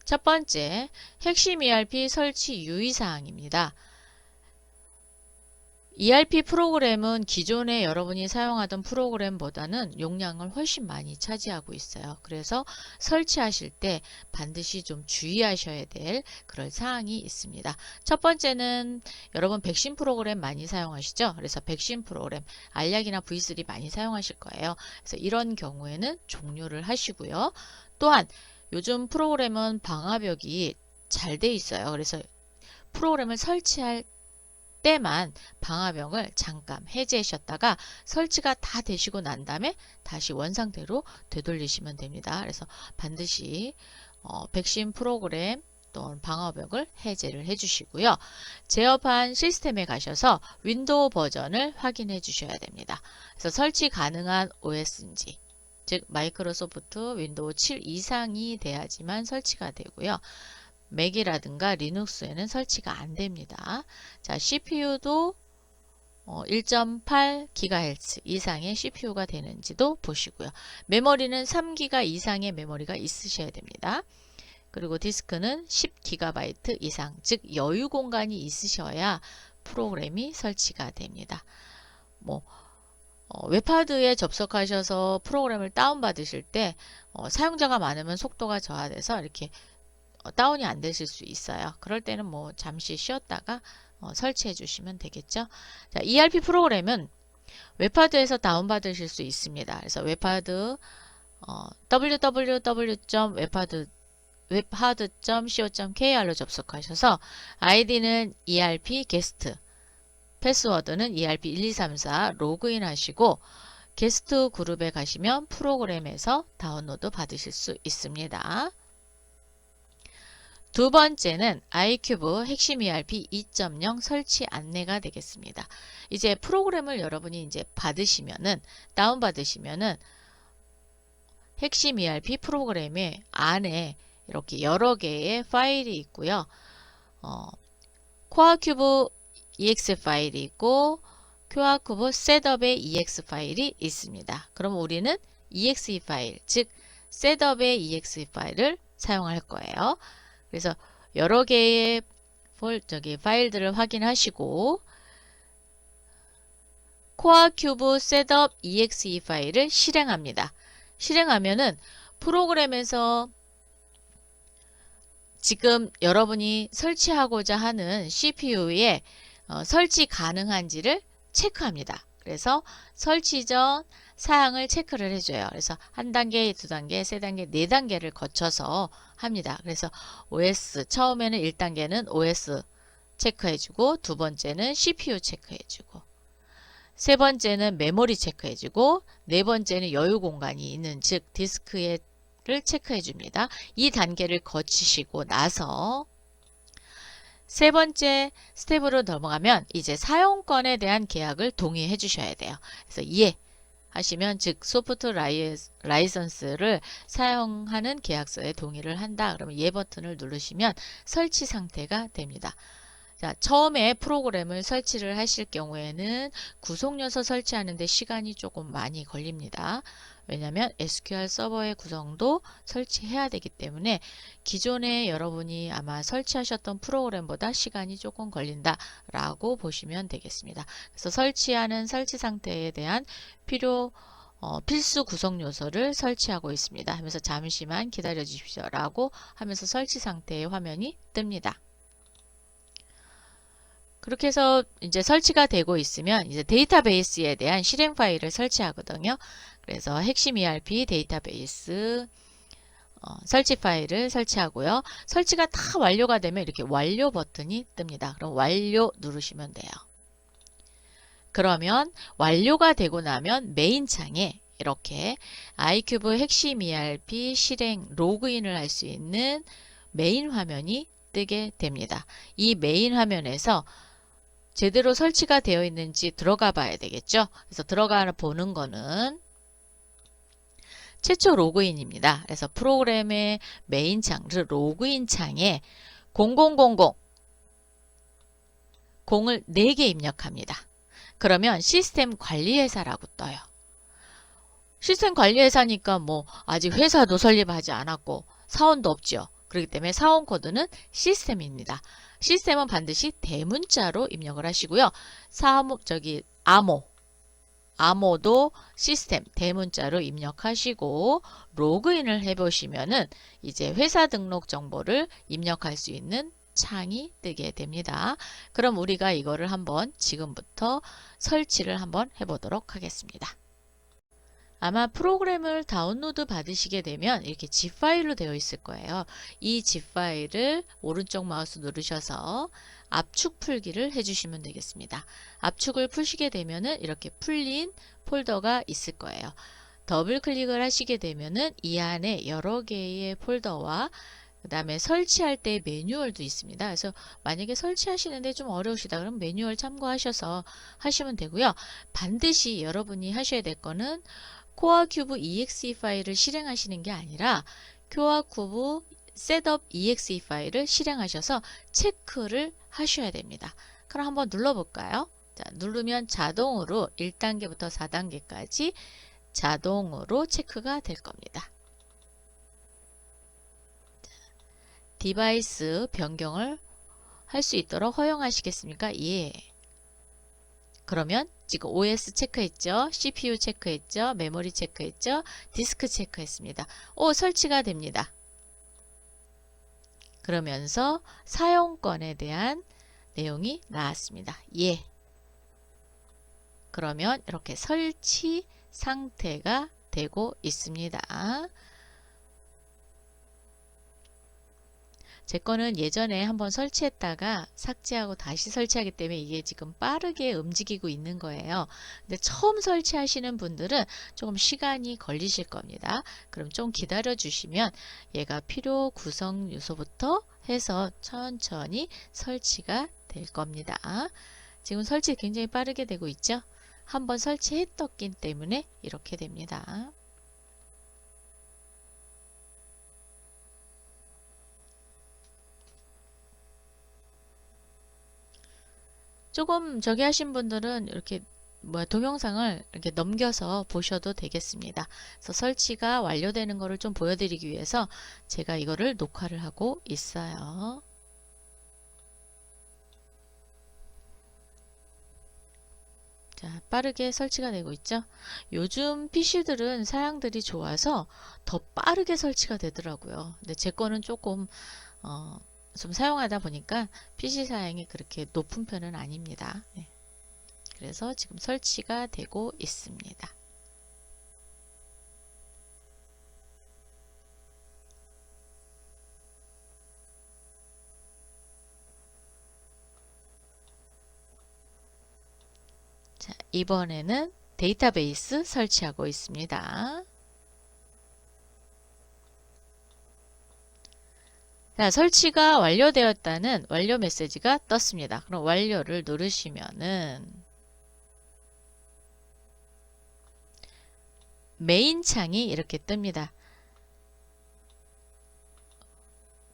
첫 번째, 핵심 ERP 설치 유의사항입니다. ERP 프로그램은 기존에 여러분이 사용하던 프로그램보다는 용량을 훨씬 많이 차지하고 있어요. 그래서 설치하실 때 반드시 좀 주의하셔야 될 그런 사항이 있습니다. 첫 번째는 여러분 백신 프로그램 많이 사용하시죠? 그래서 백신 프로그램, 알약이나 V3 많이 사용하실 거예요. 그래서 이런 경우에는 종료를 하시고요. 또한 요즘 프로그램은 방화벽이 잘 돼 있어요. 그래서 프로그램을 설치할 때만 방화벽을 잠깐 해제하셨다가 설치가 다 되시고 난 다음에 다시 원상태로 되돌리시면 됩니다. 그래서 반드시 백신 프로그램 또는 방화벽을 해제를 해주시고요. 제어판 시스템에 가셔서 윈도우 버전을 확인해 주셔야 됩니다. 그래서 설치 가능한 OS인지 즉 마이크로소프트 윈도우 7 이상이 돼야지만 설치가 되고요. 맥이라든가 리눅스에는 설치가 안 됩니다. 자, CPU도 1.8GHz 이상의 CPU가 되는지도 보시고요. 메모리는 3GB 이상의 메모리가 있으셔야 됩니다. 그리고 디스크는 10GB 이상, 즉 여유 공간이 있으셔야 프로그램이 설치가 됩니다. 웹하드에 접속하셔서 프로그램을 다운받으실 때 사용자가 많으면 속도가 저하돼서 이렇게 다운이 안 되실 수 있어요. 그럴 때는 뭐 잠시 쉬었다가 설치해 주시면 되겠죠. 자, ERP 프로그램은 웹하드에서 다운받으실 수 있습니다. 그래서 웹하드 www.webhard.co.kr로 접속하셔서 아이디는 ERP 게스트, 패스워드는 ERP 1234 로그인 하시고 게스트 그룹에 가시면 프로그램에서 다운로드 받으실 수 있습니다. 두 번째는 아이큐브 핵심 ERP 2.0 설치 안내가 되겠습니다. 이제 프로그램을 여러분이 이제 받으시면은, 다운받으시면은 핵심 ERP 프로그램의 안에 이렇게 여러 개의 파일이 있고요. 코어큐브 EX 파일이 있고, 코어큐브 셋업의 EX 파일이 있습니다. 그럼 우리는 EXE 파일, 즉 셋업의 EXE 파일을 사용할 거예요. 그래서 여러 개의 파일들을 확인하시고 코어큐브 셋업 exe 파일을 실행합니다. 실행하면은 프로그램에서 지금 여러분이 설치하고자 하는 CPU에 설치 가능한지를 체크합니다. 그래서 설치 전 사항을 체크를 해줘요. 그래서 한 단계, 두 단계, 세 단계, 네 단계를 거쳐서 합니다. 그래서 OS, 처음에는 1단계는 OS 체크해주고, 두 번째는 CPU 체크해주고, 세 번째는 메모리 체크해주고, 네 번째는 여유 공간이 있는, 즉 디스크를 체크해줍니다. 이 단계를 거치시고 나서 세 번째 스텝으로 넘어가면 이제 사용권에 대한 계약을 동의해 주셔야 돼요. 그래서 이해 하시면, 즉 소프트 라이선스를 사용하는 계약서에 동의를 한다. 그러면 예 버튼을 누르시면 설치 상태가 됩니다. 자, 처음에 프로그램을 설치를 하실 경우에는 구성 요소 설치하는데 시간이 조금 많이 걸립니다. 왜냐하면 SQL 서버의 구성도 설치해야 되기 때문에 기존에 여러분이 아마 설치하셨던 프로그램보다 시간이 조금 걸린다 라고 보시면 되겠습니다. 그래서 설치하는 설치 상태에 대한 필수 구성 요소를 설치하고 있습니다 하면서 잠시만 기다려 주십시오 라고 하면서 설치 상태의 화면이 뜹니다. 그렇게 해서 이제 설치가 되고 있으면 이제 데이터베이스에 대한 실행 파일을 설치하거든요. 그래서 핵심 ERP 데이터베이스 설치 파일을 설치하고요. 설치가 다 완료가 되면 이렇게 완료 버튼이 뜹니다. 그럼 완료 누르시면 돼요. 그러면 완료가 되고 나면 메인 창에 이렇게 아이큐브 핵심 ERP 실행 로그인을 할 수 있는 메인 화면이 뜨게 됩니다. 이 메인 화면에서 제대로 설치가 되어 있는지 들어가 봐야 되겠죠. 그래서 들어가 보는 거는 최초 로그인입니다. 그래서 프로그램의 메인 창, 로그인 창에 0000 0을 4개 입력합니다. 그러면 시스템 관리회사라고 떠요. 시스템 관리회사니까 뭐 아직 회사도 설립하지 않았고 사원도 없죠. 그렇기 때문에 사원 코드는 시스템입니다. 시스템은 반드시 대문자로 입력을 하시고요. 암호도 시스템 대문자로 입력하시고 로그인을 해보시면은 이제 회사 등록 정보를 입력할 수 있는 창이 뜨게 됩니다. 그럼 우리가 이거를 한번 지금부터 설치를 한번 해보도록 하겠습니다. 아마 프로그램을 다운로드 받으시게 되면 이렇게 zip 파일로 되어 있을 거예요. 이 zip 파일을 오른쪽 마우스 누르셔서 압축 풀기를 해주시면 되겠습니다. 압축을 푸시게 되면은 이렇게 풀린 폴더가 있을 거예요. 더블 클릭을 하시게 되면은 이 안에 여러 개의 폴더와 그 다음에 설치할 때 매뉴얼도 있습니다. 그래서 만약에 설치하시는데 좀 어려우시다 그러면 매뉴얼 참고하셔서 하시면 되고요. 반드시 여러분이 하셔야 될 거는 코어 큐브 exe 파일을 실행하시는 게 아니라 코어 큐브 셋업 exe 파일을 실행하셔서 체크를 하셔야 됩니다. 그럼 한번 눌러볼까요? 자, 누르면 자동으로 1단계부터 4단계까지 자동으로 체크가 될 겁니다. 디바이스 변경을 할 수 있도록 허용하시겠습니까? 예. 그러면 지금 OS 체크했죠? CPU 체크했죠? 메모리 체크했죠? 디스크 체크했습니다. 설치가 됩니다. 그러면서 사용권에 대한 내용이 나왔습니다. 예. 그러면 이렇게 설치 상태가 되고 있습니다. 제 거는 예전에 한번 설치했다가 삭제하고 다시 설치하기 때문에 이게 지금 빠르게 움직이고 있는 거예요. 근데 처음 설치하시는 분들은 조금 시간이 걸리실 겁니다. 그럼 좀 기다려 주시면 얘가 필요 구성 요소부터 해서 천천히 설치가 될 겁니다. 지금 설치 굉장히 빠르게 되고 있죠? 한번 설치했었기 때문에 이렇게 됩니다. 조금 저기 하신 분들은 이렇게 동영상을 이렇게 넘겨서 보셔도 되겠습니다. 그래서 설치가 완료되는 것을 좀 보여드리기 위해서 제가 이거를 녹화를 하고 있어요. 자, 빠르게 설치가 되고 있죠. 요즘 PC들은 사양들이 좋아서 더 빠르게 설치가 되더라고요. 근데 제 거는 조금 좀 사용하다 보니까 PC 사양이 그렇게 높은 편은 아닙니다. 네. 그래서 지금 설치가 되고 있습니다. 자, 이번에는 데이터베이스 설치하고 있습니다. 자, 설치가 완료되었다는 완료 메시지가 떴습니다. 그럼 완료를 누르시면은 메인 창이 이렇게 뜹니다.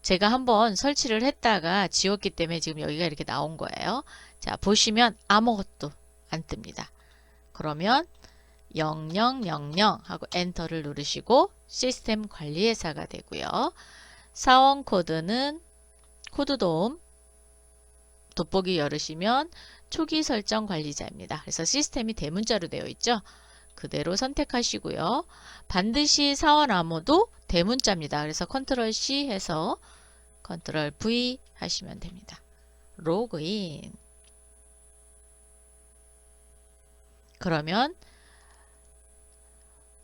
제가 한번 설치를 했다가 지웠기 때문에 지금 여기가 이렇게 나온 거예요. 자, 보시면 아무것도 안 뜹니다. 그러면 0000 하고 엔터를 누르시고 시스템 관리회사가 되고요. 사원 코드는 코드 도움 돋보기 열으시면 초기 설정 관리자입니다. 그래서 시스템이 대문자로 되어 있죠. 그대로 선택하시고요. 반드시 사원 암호도 대문자입니다. 그래서 컨트롤 C 해서 컨트롤 V 하시면 됩니다. 로그인. 그러면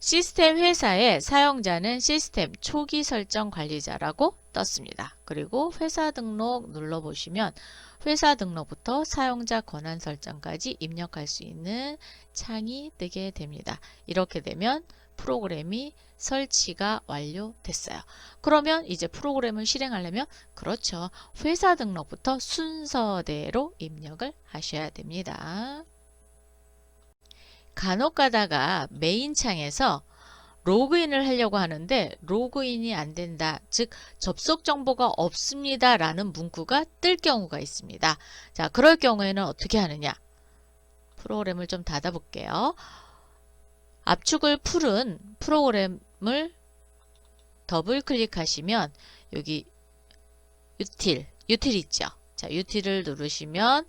시스템 회사의 사용자는 시스템 초기 설정 관리자라고 떴습니다. 그리고 회사 등록 눌러보시면 회사 등록부터 사용자 권한 설정까지 입력할 수 있는 창이 뜨게 됩니다. 이렇게 되면 프로그램이 설치가 완료됐어요. 그러면 이제 프로그램을 실행하려면 그렇죠. 회사 등록부터 순서대로 입력을 하셔야 됩니다. 간혹 가다가 메인 창에서 로그인을 하려고 하는데 로그인이 안 된다. 즉 접속 정보가 없습니다. 라는 문구가 뜰 경우가 있습니다. 자, 그럴 경우에는 어떻게 하느냐. 프로그램을 좀 닫아 볼게요. 압축을 풀은 프로그램을 더블 클릭하시면 여기 유틸 있죠. 자, 유틸을 누르시면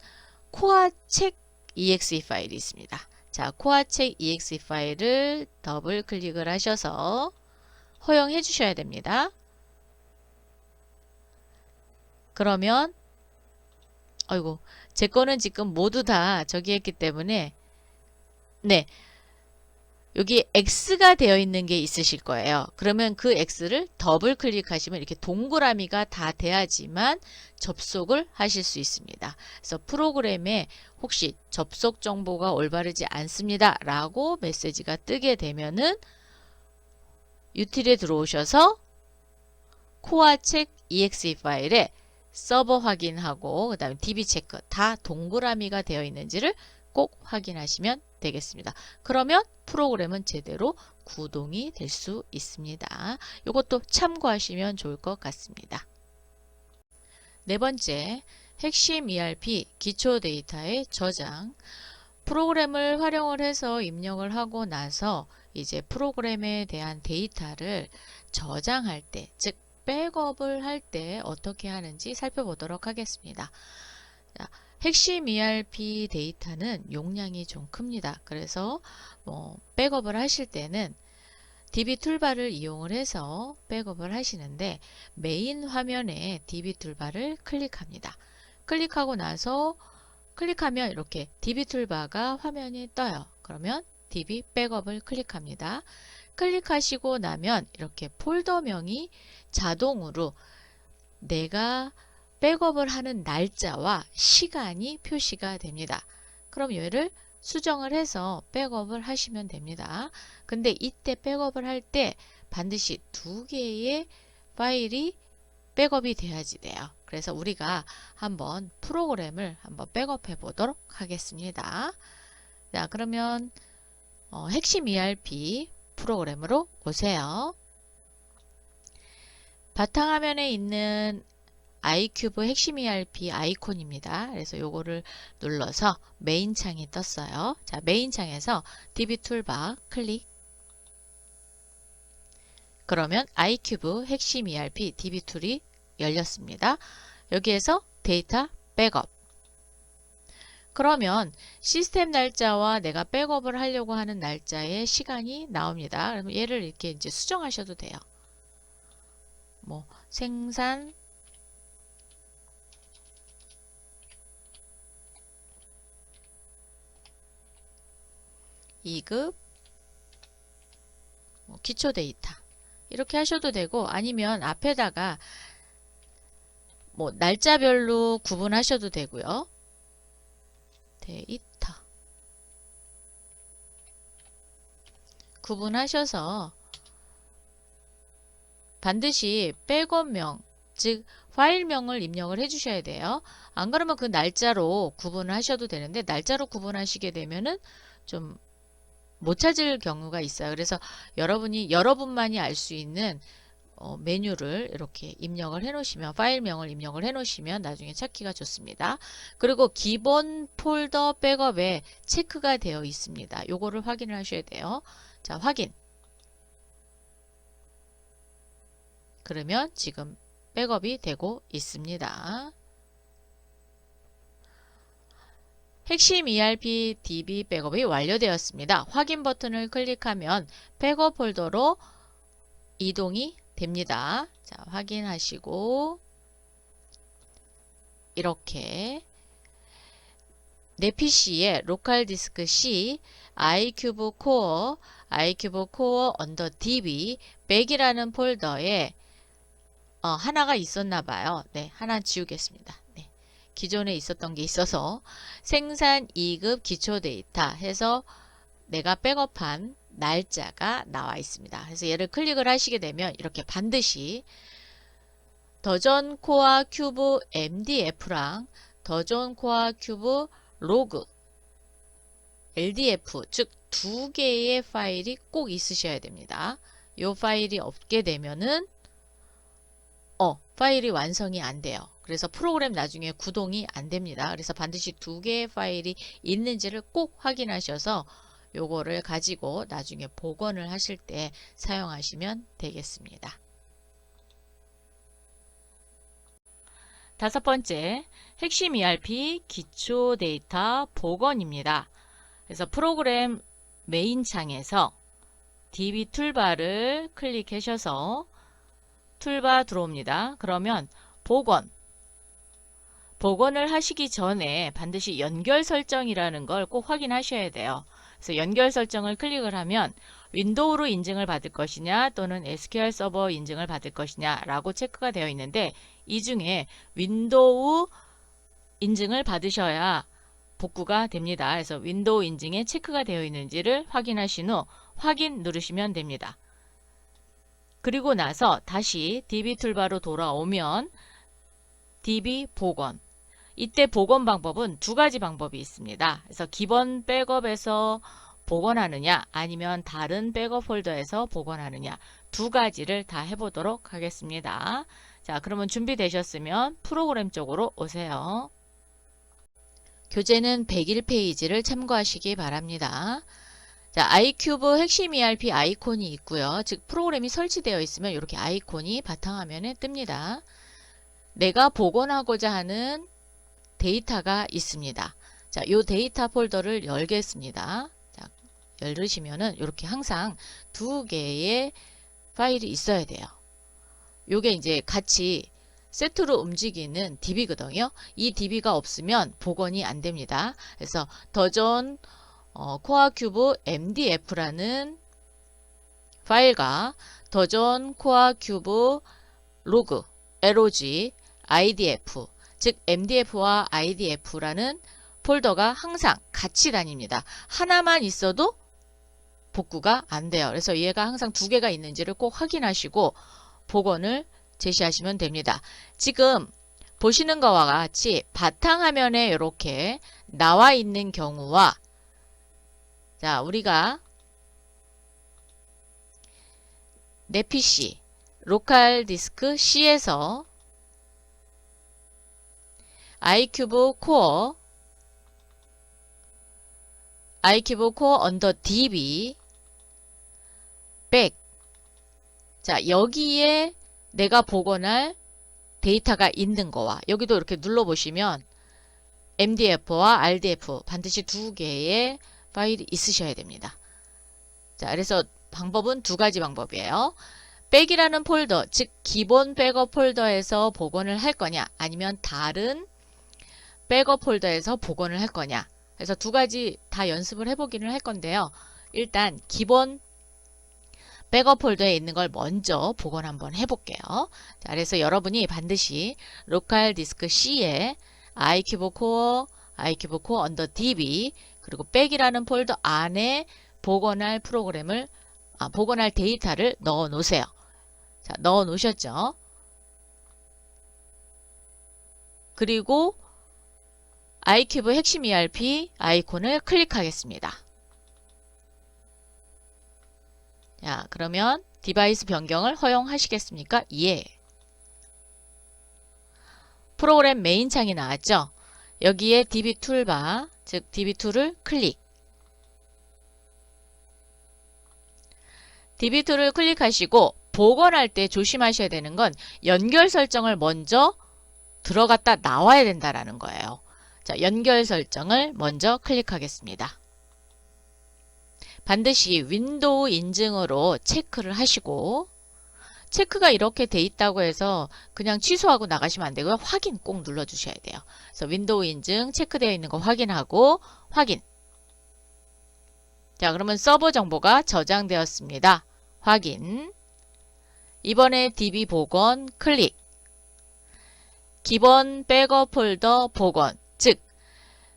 코아책 exe 파일이 있습니다. 자, 코아책 exe 파일을 더블 클릭을 하셔서 허용해 주셔야 됩니다. 그러면 아이고, 제 거는 지금 모두 다 저기 했기 때문에 네, 여기 X가 되어 있는 게 있으실 거예요. 그러면 그 X를 더블 클릭하시면 이렇게 동그라미가 다 돼야지만 접속을 하실 수 있습니다. 그래서 프로그램에 혹시 접속 정보가 올바르지 않습니다 라고 메시지가 뜨게 되면은 유틸에 들어오셔서 코아책 exe 파일에 서버 확인하고 그 다음에 DB 체크 다 동그라미가 되어 있는지를 꼭 확인하시면 되겠습니다. 그러면 프로그램은 제대로 구동이 될 수 있습니다. 이것도 참고하시면 좋을 것 같습니다. 네 번째, 핵심 ERP 기초 데이터의 저장. 프로그램을 활용을 해서 입력을 하고 나서 이제 프로그램에 대한 데이터를 저장할 때, 즉 백업을 할 때 어떻게 하는지 살펴보도록 하겠습니다. 자, 핵심 ERP 데이터는 용량이 좀 큽니다. 그래서 백업을 하실 때는 DB 툴바를 이용을 해서 백업을 하시는데 메인 화면에 DB 툴바를 클릭합니다. 클릭하고 나서 클릭하면 이렇게 DB 툴바가 화면이 떠요. 그러면 DB 백업을 클릭합니다. 클릭하시고 나면 이렇게 폴더명이 자동으로 내가 백업을 하는 날짜와 시간이 표시가 됩니다. 그럼 얘를 수정을 해서 백업을 하시면 됩니다. 근데 이때 백업을 할 때 반드시 2개의 파일이 백업이 돼야지 돼요. 그래서 우리가 한번 프로그램을 한번 백업해 보도록 하겠습니다. 자, 그러면 핵심 ERP 프로그램으로 오세요. 바탕화면에 있는 아이큐브 핵심 ERP 아이콘입니다. 그래서 요거를 눌러서 메인 창이 떴어요. 자, 메인 창에서 DB 툴바 클릭. 그러면 아이큐브 핵심 ERP DB 툴이 열렸습니다. 여기에서 데이터 백업. 그러면 시스템 날짜와 내가 백업을 하려고 하는 날짜의 시간이 나옵니다. 그러면 얘를 이렇게 이제 수정하셔도 돼요. 뭐 생산 2급 기초 데이터 이렇게 하셔도 되고 아니면 앞에다가 뭐 날짜별로 구분하셔도 되고요. 데이터 구분하셔서 반드시 백업명 즉 파일명을 입력을 해 주셔야 돼요. 안 그러면 그 날짜로 구분을 하셔도 되는데 날짜로 구분하시게 되면은 좀 못 찾을 경우가 있어요. 그래서 여러분만이 알 수 있는 메뉴를 이렇게 입력을 해 놓으시면 파일명을 입력을 해 놓으시면 나중에 찾기가 좋습니다. 그리고 기본 폴더 백업에 체크가 되어 있습니다. 요거를 확인을 하셔야 돼요. 자, 확인. 그러면 지금 백업이 되고 있습니다. 핵심 ERP DB 백업이 완료되었습니다. 확인 버튼을 클릭하면 백업 폴더로 이동이 됩니다. 자, 확인하시고 이렇게 내 PC에 로컬 디스크 C, iCube Core 언더 DB 100이라는 폴더에 하나가 있었나 봐요. 네, 하나 지우겠습니다. 네. 기존에 있었던 게 있어서 생산 2급 기초 데이터 해서 내가 백업한 날짜가 나와 있습니다. 그래서 얘를 클릭을 하시게 되면 이렇게 반드시 더전 코어 큐브 MDF랑 더전 코어 큐브 로그 LDF 즉 2개의 파일이 꼭 있으셔야 됩니다. 이 파일이 없게 되면은 파일이 완성이 안 돼요. 그래서 프로그램 나중에 구동이 안 됩니다. 그래서 반드시 2개의 파일이 있는지를 꼭 확인하셔서 요거를 가지고 나중에 복원을 하실 때 사용하시면 되겠습니다. 다섯 번째, 핵심 ERP 기초 데이터 복원입니다. 그래서 프로그램 메인 창에서 DB 툴바를 클릭하셔서 툴바 들어옵니다. 그러면 복원을 하시기 전에 반드시 연결 설정이라는 걸 꼭 확인하셔야 돼요. 그래서 연결 설정을 클릭을 하면 윈도우로 인증을 받을 것이냐 또는 SQL 서버 인증을 받을 것이냐 라고 체크가 되어 있는데, 이 중에 윈도우 인증을 받으셔야 복구가 됩니다. 그래서 윈도우 인증에 체크가 되어 있는지를 확인하신 후 확인 누르시면 됩니다. 그리고 나서 다시 DB 툴바로 돌아오면 DB 복원, 이때 복원 방법은 두 가지 방법이 있습니다. 그래서 기본 백업에서 복원하느냐 아니면 다른 백업 폴더에서 복원하느냐, 두 가지를 다 해보도록 하겠습니다. 자, 그러면 준비되셨으면 프로그램 쪽으로 오세요. 교재는 101페이지를 참고하시기 바랍니다. 자, 아이큐브 핵심 ERP 아이콘이 있고요. 즉 프로그램이 설치되어 있으면 이렇게 아이콘이 바탕화면에 뜹니다. 내가 복원하고자 하는 데이터가 있습니다. 자, 이 데이터 폴더를 열겠습니다. 자, 열으시면은 이렇게 항상 두 개의 파일이 있어야 돼요. 요게 이제 같이 세트로 움직이는 DB거든요. 이 DB가 없으면 복원이 안 됩니다. 그래서 더존 코어 큐브 MDF라는 파일과 더존 코어 큐브 로그 LOG IDF, 즉 MDF와 IDF라는 폴더가 항상 같이 다닙니다. 하나만 있어도 복구가 안 돼요. 그래서 얘가 항상 두 개가 있는지를 꼭 확인하시고 복원을 제시하시면 됩니다. 지금 보시는 것과 같이 바탕화면에 이렇게 나와 있는 경우와, 자, 우리가 내 PC 로컬 디스크 C에서 아이큐브 코어 언더 DB 백, 자, 여기에 내가 복원할 데이터가 있는 거와, 여기도 이렇게 눌러보시면 MDF와 RDF 반드시 두 개의 파일이 있으셔야 됩니다. 자, 그래서 방법은 두 가지 방법이에요. 백이라는 폴더, 즉 기본 백업 폴더에서 복원을 할 거냐 아니면 다른 백업 폴더에서 복원을 할 거냐, 그래서 두 가지 다 연습을 해보기는 할 건데요. 일단 기본 백업 폴더에 있는 걸 먼저 복원 한번 해볼게요. 자, 그래서 여러분이 반드시 로컬 디스크 C에 아이큐브 코어 언더 DB 그리고 백이라는 폴더 안에 복원할 복원할 데이터를 넣어 놓으세요. 자, 넣어 놓으셨죠? 그리고 아이큐브 핵심 ERP 아이콘을 클릭하겠습니다. 자, 그러면 디바이스 변경을 허용하시겠습니까? 예. 프로그램 메인 창이 나왔죠? 여기에 DB 툴바, 즉 DB 툴을 클릭. DB 툴을 클릭하시고 복원할 때 조심하셔야 되는 건 연결 설정을 먼저 들어갔다 나와야 된다라는 거예요. 자, 연결 설정을 먼저 클릭하겠습니다. 반드시 윈도우 인증으로 체크를 하시고, 체크가 이렇게 돼 있다고 해서 그냥 취소하고 나가시면 안 되고요. 확인 꼭 눌러주셔야 돼요. 그래서 윈도우 인증 체크되어 있는 거 확인하고 확인. 자, 그러면 서버 정보가 저장되었습니다. 확인. 이번에 DB 복원 클릭. 기본 백업 폴더 복원, 즉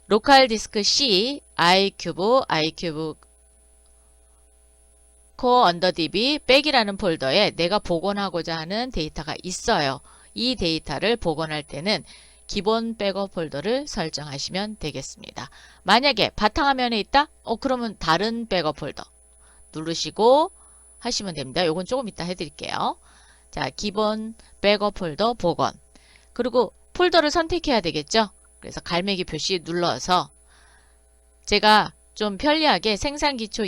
로컬 디스크 C 아이큐브 코어 언더 DB 백이라는 폴더에 내가 복원하고자 하는 데이터가 있어요. 이 데이터를 복원할 때는 기본 백업 폴더를 설정하시면 되겠습니다. 만약에 바탕화면에 있다? 그러면 다른 백업 폴더 누르시고 하시면 됩니다. 요건 조금 이따 해드릴게요. 자, 기본 백업 폴더 복원. 그리고 폴더를 선택해야 되겠죠? 그래서 갈매기 표시 눌러서 제가 좀 편리하게 생산 기초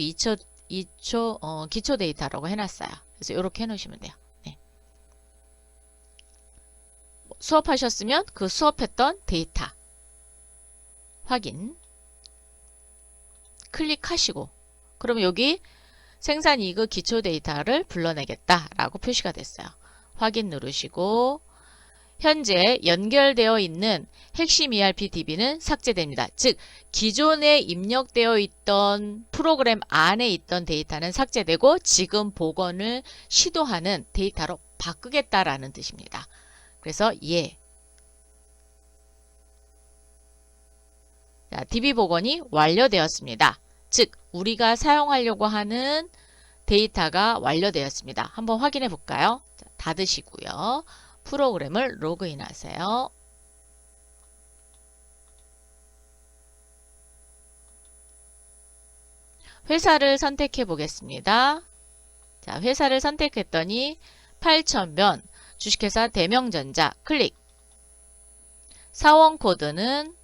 기초 데이터라고 해놨어요. 그래서 이렇게 해놓으시면 돼요. 네. 수업하셨으면 그 수업했던 데이터 확인 클릭하시고, 그러면 여기 생산이익의 기초 데이터를 불러내겠다라고 표시가 됐어요. 확인 누르시고 현재 연결되어 있는 핵심 ERP DB는 삭제됩니다. 즉 기존에 입력되어 있던 프로그램 안에 있던 데이터는 삭제되고 지금 복원을 시도하는 데이터로 바꾸겠다라는 뜻입니다. 그래서 예. 자, DB 복원이 완료되었습니다. 즉 우리가 사용하려고 하는 데이터가 완료되었습니다. 한번 확인해 볼까요? 자, 닫으시고요. 프로그램을 로그인 하세요. 회사를 선택해 보겠습니다. 자, 회사를 선택했더니 8000변 주식회사 대명전자 클릭. 사원 코드는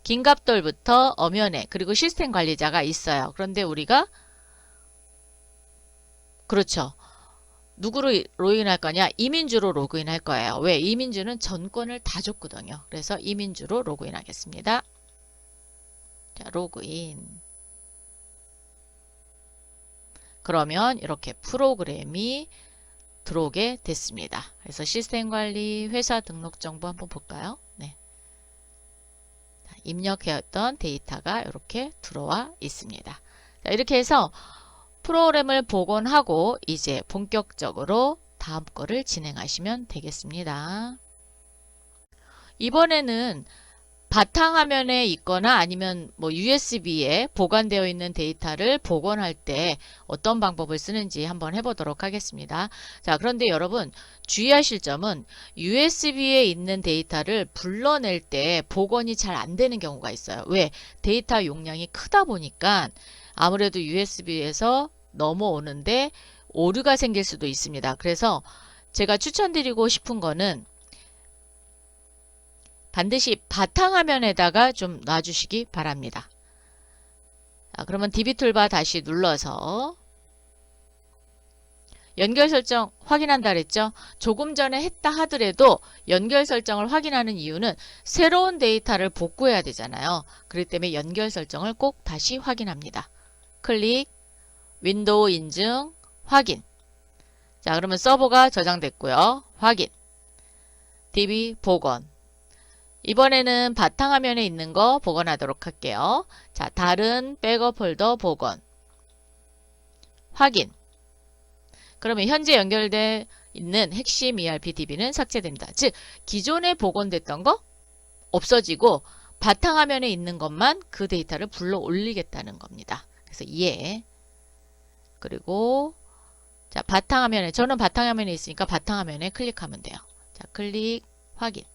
긴갑돌부터 엄연해 그리고 시스템 관리자가 있어요. 그런데 우리가 그렇죠. 누구로 로그인할 거냐? 이민주로 로그인할 거예요. 왜? 이민주는 전권을 다 줬거든요. 그래서 이민주로 로그인 하겠습니다. 자, 로그인. 그러면 이렇게 프로그램이 들어오게 됐습니다. 그래서 시스템 관리, 회사 등록 정보 한번 볼까요? 네. 입력해왔던 데이터가 이렇게 들어와 있습니다. 자, 이렇게 해서 프로그램을 복원하고 이제 본격적으로 다음 거를 진행하시면 되겠습니다. 이번에는 바탕화면에 있거나 아니면 뭐 USB에 보관되어 있는 데이터를 복원할 때 어떤 방법을 쓰는지 한번 해보도록 하겠습니다. 자, 그런데 여러분 주의하실 점은 USB에 있는 데이터를 불러낼 때 복원이 잘 안 되는 경우가 있어요. 왜? 데이터 용량이 크다 보니까 아무래도 USB에서 넘어오는데 오류가 생길 수도 있습니다. 그래서 제가 추천드리고 싶은 거는 반드시 바탕화면에다가 좀 놔주시기 바랍니다. 자, 그러면 DB 툴바 다시 눌러서 연결 설정 확인한다 그랬죠? 조금 전에 했다 하더라도 연결 설정을 확인하는 이유는 새로운 데이터를 복구해야 되잖아요. 그렇기 때문에 연결 설정을 꼭 다시 확인합니다. 클릭, 윈도우 인증, 확인. 자, 그러면 서버가 저장됐고요. 확인. DB 복원. 이번에는 바탕화면에 있는 거 복원하도록 할게요. 자, 다른 백업 폴더 복원. 확인. 그러면 현재 연결되어 있는 핵심 ERP DB는 삭제됩니다. 즉, 기존에 복원됐던 거 없어지고 바탕화면에 있는 것만 그 데이터를 불러 올리겠다는 겁니다. 그래서 예. 그리고 자, 바탕화면에 저는 바탕화면에 있으니까 바탕화면에 클릭하면 돼요. 자, 클릭, 확인.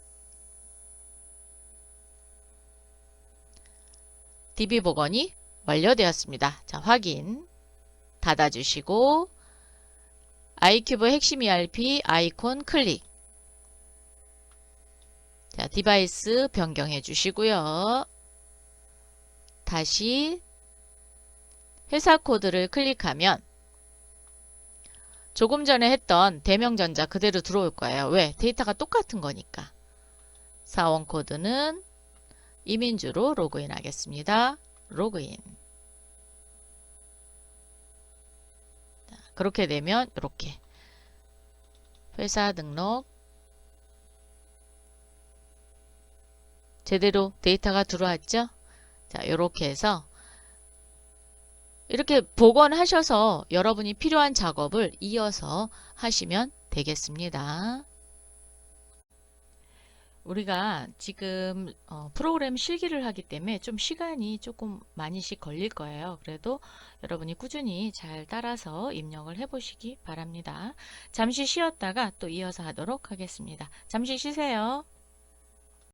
DB 복원이 완료되었습니다. 자, 확인. 닫아주시고 아이큐브 핵심 ERP 아이콘 클릭. 자, 디바이스 변경해 주시고요. 다시 회사 코드를 클릭하면 조금 전에 했던 대명전자 그대로 들어올 거예요. 왜? 데이터가 똑같은 거니까. 사원 코드는 이민주로 로그인 하겠습니다. 로그인. 그렇게 되면 이렇게 회사 등록 제대로 데이터가 들어왔죠? 자, 이렇게 해서 이렇게 복원하셔서 여러분이 필요한 작업을 이어서 하시면 되겠습니다. 우리가 지금 프로그램 실기를 하기 때문에 좀 시간이 조금 많이씩 걸릴 거예요. 그래도 여러분이 꾸준히 잘 따라서 입력을 해 보시기 바랍니다. 잠시 쉬었다가 또 이어서 하도록 하겠습니다. 잠시 쉬세요.